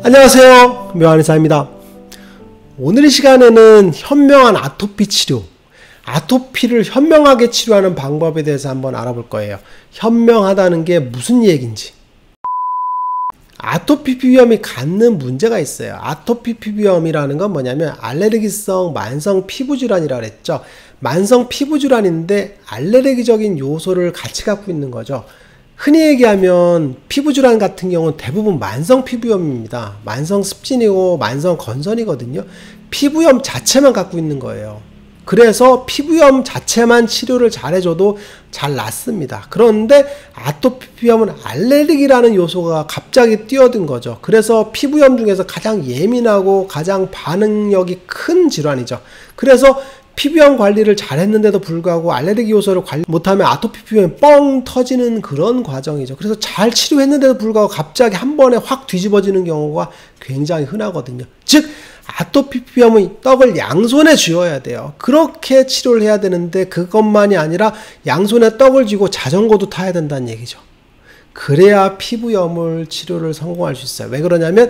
안녕하세요, 묘한의사입니다. 오늘 이 시간에는 현명한 아토피 치료, 아토피를 현명하게 치료하는 방법에 대해서 한번 알아볼 거예요. 현명하다는 게 무슨 얘기인지. 아토피 피부염이 갖는 문제가 있어요. 아토피 피부염이라는 건 뭐냐면 알레르기성 만성 피부질환이라고 그랬죠. 만성 피부질환인데 알레르기적인 요소를 같이 갖고 있는 거죠. 흔히 얘기하면 피부질환 같은 경우는 대부분 만성 피부염입니다. 만성 습진이고 만성 건선이거든요. 피부염 자체만 갖고 있는 거예요. 그래서 피부염 자체만 치료를 잘해줘도 잘 낫습니다. 그런데 아토피 피부염은 알레르기라는 요소가 갑자기 뛰어든 거죠. 그래서 피부염 중에서 가장 예민하고 가장 반응력이 큰 질환이죠. 그래서 피부염 관리를 잘했는데도 불구하고 알레르기 요소를 관리 못하면 아토피 피부염이 뻥 터지는 그런 과정이죠. 그래서 잘 치료했는데도 불구하고 갑자기 한 번에 확 뒤집어지는 경우가 굉장히 흔하거든요. 즉 아토피 피부염의 떡을 양손에 쥐어야 돼요. 그렇게 치료를 해야 되는데 그것만이 아니라 양손에 떡을 쥐고 자전거도 타야 된다는 얘기죠. 그래야 피부염을 치료를 성공할 수 있어요. 왜 그러냐면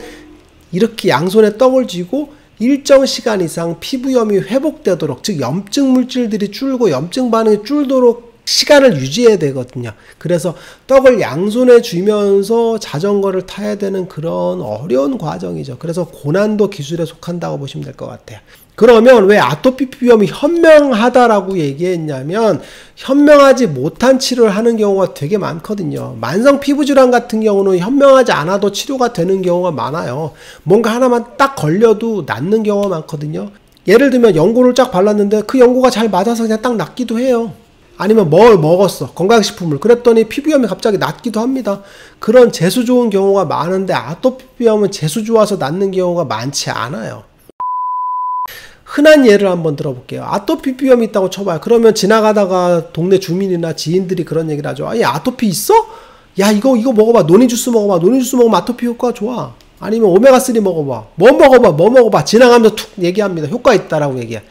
이렇게 양손에 떡을 쥐고 일정 시간 이상 피부염이 회복되도록, 즉 염증 물질들이 줄고 염증 반응이 줄도록 시간을 유지해야 되거든요. 그래서 떡을 양손에 쥐면서 자전거를 타야 되는 그런 어려운 과정이죠. 그래서 고난도 기술에 속한다고 보시면 될 것 같아요. 그러면 왜 아토피 피부염이 현명하다라고 얘기했냐면 현명하지 못한 치료를 하는 경우가 되게 많거든요. 만성 피부질환 같은 경우는 현명하지 않아도 치료가 되는 경우가 많아요. 뭔가 하나만 딱 걸려도 낫는 경우가 많거든요. 예를 들면 연고를 쫙 발랐는데 그 연고가 잘 맞아서 그냥 딱 낫기도 해요. 아니면 뭘 먹었어, 건강식품을. 그랬더니 피부염이 갑자기 낫기도 합니다. 그런 재수 좋은 경우가 많은데 아토피 피부염은 재수 좋아서 낫는 경우가 많지 않아요. 흔한 예를 한번 들어볼게요. 아토피 피부염이 있다고 쳐봐요. 그러면 지나가다가 동네 주민이나 지인들이 그런 얘기를 하죠. 아니 아토피 있어? 야 이거 먹어봐. 노니주스 먹어봐. 노니주스 먹으면 아토피 효과가 좋아. 아니면 오메가3 먹어봐. 뭐 먹어봐. 지나가면서 툭 얘기합니다. 효과 있다라고 얘기해.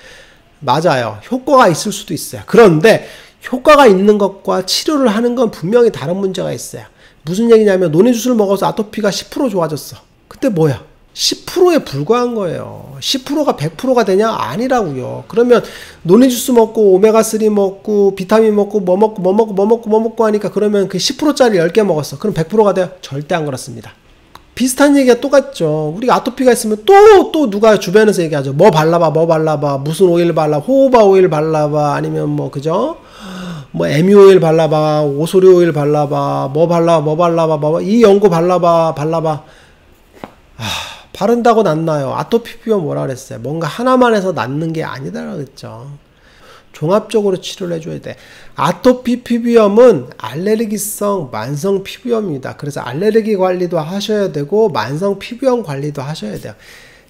맞아요. 효과가 있을 수도 있어요. 그런데 효과가 있는 것과 치료를 하는 건 분명히 다른 문제가 있어요. 무슨 얘기냐면 노니주스를 먹어서 아토피가 10% 좋아졌어. 근데 뭐야? 10%에 불과한 거예요. 10%가 100%가 되냐? 아니라고요. 그러면 노니주스 먹고 오메가3 먹고 비타민 먹고 뭐 먹고 하니까 그러면 그 10%짜리 10개 먹었어. 그럼 100%가 돼요? 절대 안 그렇습니다. 비슷한 얘기가 똑같죠. 우리가 아토피가 있으면 또 누가 주변에서 얘기하죠. 뭐 발라봐. 무슨 오일 발라. 호호바 오일 발라봐. 아니면 뭐 그죠? 뭐 에미 오일 발라봐. 오소리 오일 발라봐. 뭐 발라봐. 이 연고 발라봐. 바른다고 낫나요? 아토피 피부염 뭐라 그랬어요? 뭔가 하나만 해서 낫는 게 아니다라고 그랬죠. 종합적으로 치료를 해줘야 돼. 아토피 피부염은 알레르기성 만성 피부염입니다. 그래서 알레르기 관리도 하셔야 되고 만성 피부염 관리도 하셔야 돼요.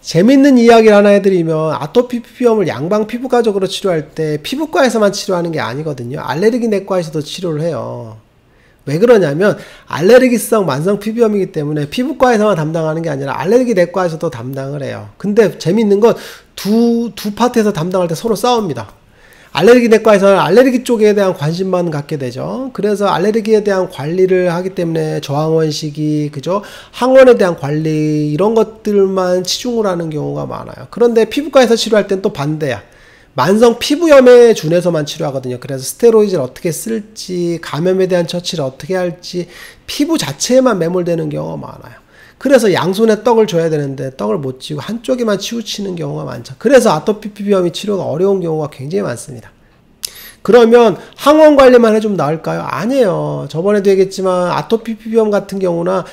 재밌는 이야기를 하나 해드리면 아토피 피부염을 양방 피부과적으로 치료할 때 피부과에서만 치료하는 게 아니거든요. 알레르기 내과에서도 치료를 해요. 왜 그러냐면 알레르기성 만성 피부염이기 때문에 피부과에서만 담당하는 게 아니라 알레르기 내과에서도 담당을 해요. 근데 재미있는 건 두 파트에서 담당할 때 서로 싸웁니다. 알레르기 내과에서는 알레르기 쪽에 대한 관심만 갖게 되죠. 그래서 알레르기에 대한 관리를 하기 때문에 저항원 시기, 그죠? 항원에 대한 관리 이런 것들만 치중을 하는 경우가 많아요. 그런데 피부과에서 치료할 땐 또 반대야. 만성 피부염에 준해서만 치료하거든요. 그래서 스테로이드를 어떻게 쓸지, 감염에 대한 처치를 어떻게 할지 피부 자체에만 매몰되는 경우가 많아요. 그래서 양손에 떡을 줘야 되는데 떡을 못 쥐고 한쪽에만 치우치는 경우가 많죠. 그래서 아토피 피부염이 치료가 어려운 경우가 굉장히 많습니다. 그러면 항원 관리만 해주면 나을까요? 아니에요. 저번에도 얘기했지만 아토피 피부염 같은 경우나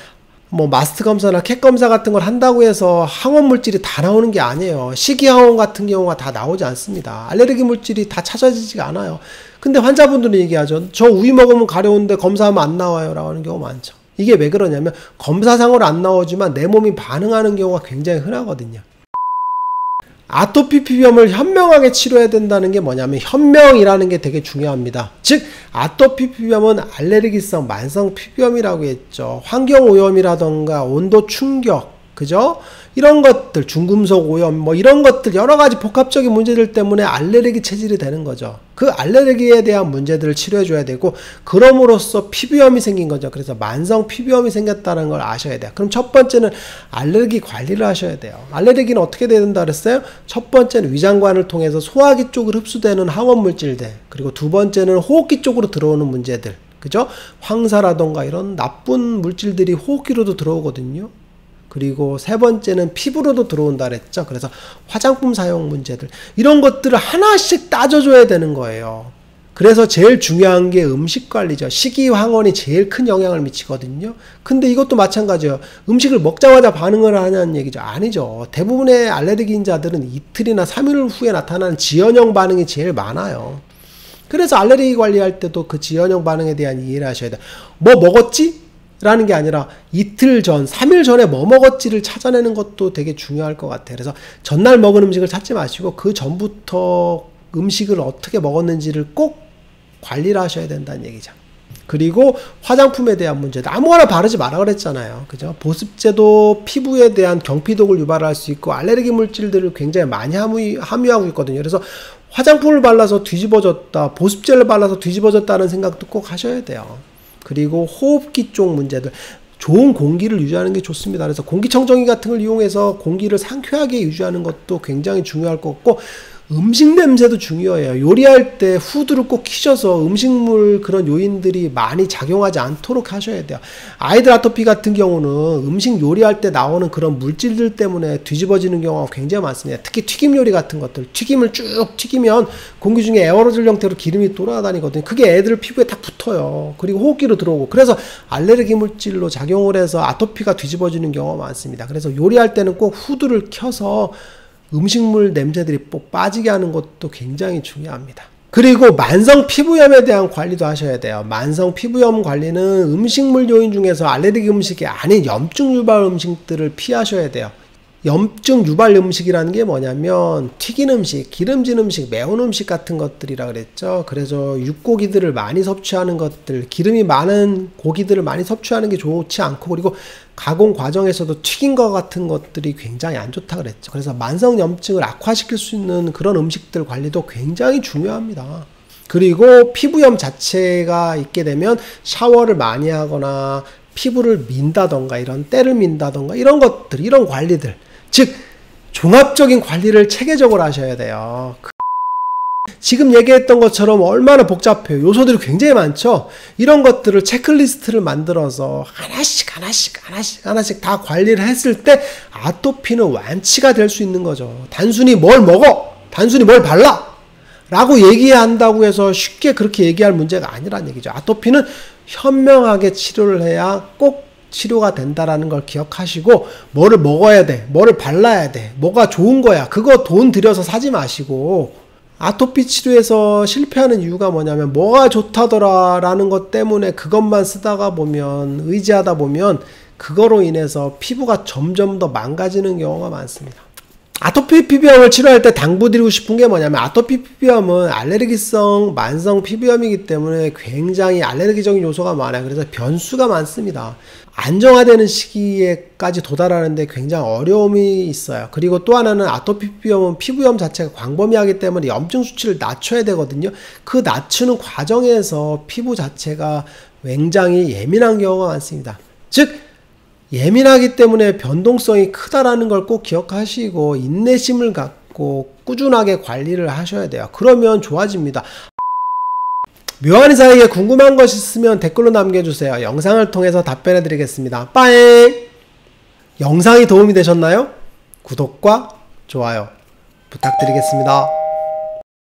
뭐 마스트 검사나 캣 검사 같은 걸 한다고 해서 항원 물질이 다 나오는 게 아니에요. 식이항원 같은 경우가 다 나오지 않습니다. 알레르기 물질이 다 찾아지지가 않아요. 근데 환자분들은 얘기하죠. 저 우유 먹으면 가려운데 검사하면 안 나와요 라고 하는 경우가 많죠. 이게 왜 그러냐면 검사상으로 안 나오지만 내 몸이 반응하는 경우가 굉장히 흔하거든요. 아토피 피부염을 현명하게 치료해야 된다는 게 뭐냐면 현명이라는 게 되게 중요합니다. 즉 아토피 피부염은 알레르기성 만성 피부염이라고 했죠. 환경오염이라던가 온도 충격, 그죠? 이런 것들, 중금속 오염, 뭐 이런 것들 여러 가지 복합적인 문제들 때문에 알레르기 체질이 되는 거죠. 그 알레르기에 대한 문제들을 치료해 줘야 되고, 그럼으로써 피부염이 생긴 거죠. 그래서 만성 피부염이 생겼다는 걸 아셔야 돼요. 그럼 첫 번째는 알레르기 관리를 하셔야 돼요. 알레르기는 어떻게 된다 그랬어요? 첫 번째는 위장관을 통해서 소화기 쪽으로 흡수되는 항원 물질들, 그리고 두 번째는 호흡기 쪽으로 들어오는 문제들, 그죠? 황사라던가 이런 나쁜 물질들이 호흡기로도 들어오거든요. 그리고 세 번째는 피부로도 들어온다 그랬죠. 그래서 화장품 사용 문제들, 이런 것들을 하나씩 따져줘야 되는 거예요. 그래서 제일 중요한 게 음식 관리죠. 식이황원이 제일 큰 영향을 미치거든요. 근데 이것도 마찬가지예요. 음식을 먹자마자 반응을 하냐는 얘기죠. 아니죠. 대부분의 알레르기인자들은 이틀이나 3일 후에 나타나는 지연형 반응이 제일 많아요. 그래서 알레르기 관리할 때도 그 지연형 반응에 대한 이해를 하셔야 돼요. 뭐 먹었지? 라는 게 아니라 이틀 전, 3일 전에 뭐 먹었지를 찾아내는 것도 되게 중요할 것 같아요. 그래서 전날 먹은 음식을 찾지 마시고 그 전부터 음식을 어떻게 먹었는지를 꼭 관리를 하셔야 된다는 얘기죠. 그리고 화장품에 대한 문제도 아무거나 바르지 마라 그랬잖아요. 그죠? 보습제도 피부에 대한 경피독을 유발할 수 있고 알레르기 물질들을 굉장히 많이 함유하고 있거든요. 그래서 화장품을 발라서 뒤집어졌다, 보습제를 발라서 뒤집어졌다는 생각도 꼭 하셔야 돼요. 그리고 호흡기 쪽 문제들, 좋은 공기를 유지하는 게 좋습니다. 그래서 공기청정기 같은 걸 이용해서 공기를 상쾌하게 유지하는 것도 굉장히 중요할 것 같고, 음식 냄새도 중요해요. 요리할 때 후드를 꼭 키셔서 음식물 그런 요인들이 많이 작용하지 않도록 하셔야 돼요. 아이들 아토피 같은 경우는 음식 요리할 때 나오는 그런 물질들 때문에 뒤집어지는 경우가 굉장히 많습니다. 특히 튀김 요리 같은 것들, 튀김을 쭉 튀기면 공기 중에 에어로졸 형태로 기름이 돌아다니거든요. 그게 애들 피부에 딱 붙어요. 그리고 호흡기로 들어오고, 그래서 알레르기 물질로 작용을 해서 아토피가 뒤집어지는 경우가 많습니다. 그래서 요리할 때는 꼭 후드를 켜서 음식물 냄새들이 꼭 빠지게 하는 것도 굉장히 중요합니다. 그리고 만성 피부염에 대한 관리도 하셔야 돼요. 만성 피부염 관리는 음식물 요인 중에서 알레르기 음식이 아닌 염증 유발 음식들을 피하셔야 돼요. 염증 유발 음식이라는 게 뭐냐면 튀긴 음식, 기름진 음식, 매운 음식 같은 것들이라 그랬죠. 그래서 육고기들을 많이 섭취하는 것들, 기름이 많은 고기들을 많이 섭취하는 게 좋지 않고, 그리고 가공 과정에서도 튀긴 것 같은 것들이 굉장히 안 좋다 그랬죠. 그래서 만성 염증을 악화시킬 수 있는 그런 음식들 관리도 굉장히 중요합니다. 그리고 피부염 자체가 있게 되면 샤워를 많이 하거나 피부를 민다던가 이런 때를 민다던가 이런 것들, 이런 관리들, 즉 종합적인 관리를 체계적으로 하셔야 돼요. 지금 얘기했던 것처럼 얼마나 복잡해요. 요소들이 굉장히 많죠. 이런 것들을 체크리스트를 만들어서 하나씩 다 관리를 했을 때 아토피는 완치가 될 수 있는 거죠. 단순히 뭘 먹어, 단순히 뭘 발라 라고 얘기한다고 해서 쉽게 그렇게 얘기할 문제가 아니란 얘기죠. 아토피는 현명하게 치료를 해야 꼭 치료가 된다라는 걸 기억하시고, 뭐를 먹어야 돼, 뭐를 발라야 돼, 뭐가 좋은 거야, 그거 돈 들여서 사지 마시고, 아토피 치료에서 실패하는 이유가 뭐냐면 뭐가 좋다더라 라는 것 때문에 그것만 쓰다가 보면, 의지하다 보면 그거로 인해서 피부가 점점 더 망가지는 경우가 많습니다. 아토피 피부염을 치료할 때 당부드리고 싶은 게 뭐냐면, 아토피 피부염은 알레르기성 만성 피부염이기 때문에 굉장히 알레르기적인 요소가 많아요. 그래서 변수가 많습니다. 안정화되는 시기에까지 도달하는데 굉장히 어려움이 있어요. 그리고 또 하나는 아토피 피부염은 피부염 자체가 광범위하기 때문에 염증 수치를 낮춰야 되거든요. 그 낮추는 과정에서 피부 자체가 굉장히 예민한 경우가 많습니다. 즉 예민하기 때문에 변동성이 크다라는 걸 꼭 기억하시고 인내심을 갖고 꾸준하게 관리를 하셔야 돼요. 그러면 좋아집니다. 묘한 이사에게 궁금한 것 있으면 댓글로 남겨주세요. 영상을 통해서 답변해 드리겠습니다. 빠잉! 영상이 도움이 되셨나요? 구독과 좋아요 부탁드리겠습니다.